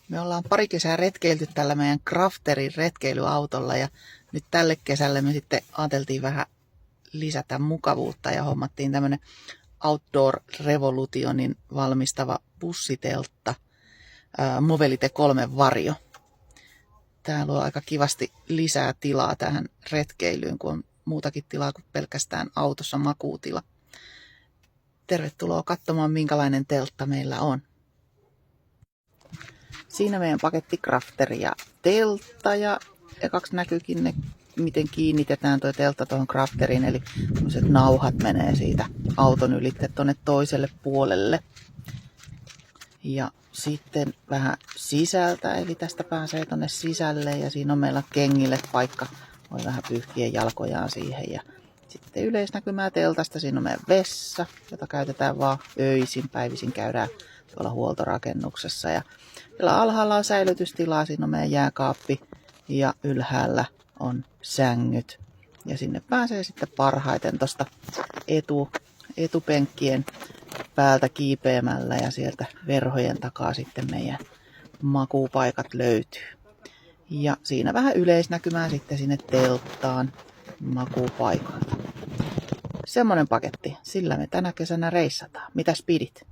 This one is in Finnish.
Me ollaan pari kesää retkeilty tällä meidän Crafterin retkeilyautolla ja nyt tälle kesälle me sitten ajateltiin vähän lisätä mukavuutta ja hommattiin tämmönen Outdoor Revolutionin valmistava bussiteltta Mobility 3 Vario. Tää luo aika kivasti lisää tilaa tähän retkeilyyn, kun on muutakin tilaa kuin pelkästään autossa makuutila. Tervetuloa katsomaan, minkälainen teltta meillä on. Siinä meidän paketti Crafteri ja teltta ja ekaksi näkyykin ne, miten kiinnitetään tuo teltta tuohon Crafteriin. Eli tämmöiset nauhat menee siitä auton ylitse tuonne toiselle puolelle. Ja sitten vähän sisältä, eli tästä pääsee tuonne sisälle ja siinä on meillä kengille paikka. Voi vähän pyyhkiä jalkojaan siihen ja sitten yleisnäkymää teltasta. Siinä on meidän vessa, jota käytetään vaan öisin, päivisin käydään tuolla huoltorakennuksessa. Ja siellä alhaalla on säilytystilaa, siinä on meidän jääkaappi ja ylhäällä on sängyt. Ja sinne pääsee sitten parhaiten tuosta etupenkkien päältä kiipeämällä ja sieltä verhojen takaa sitten meidän makuupaikat löytyy. Ja siinä vähän yleisnäkymää sitten sinne telttaan makuupaikalta. Semmonen paketti, sillä me tänä kesänä reissataan. Mitäs pidit?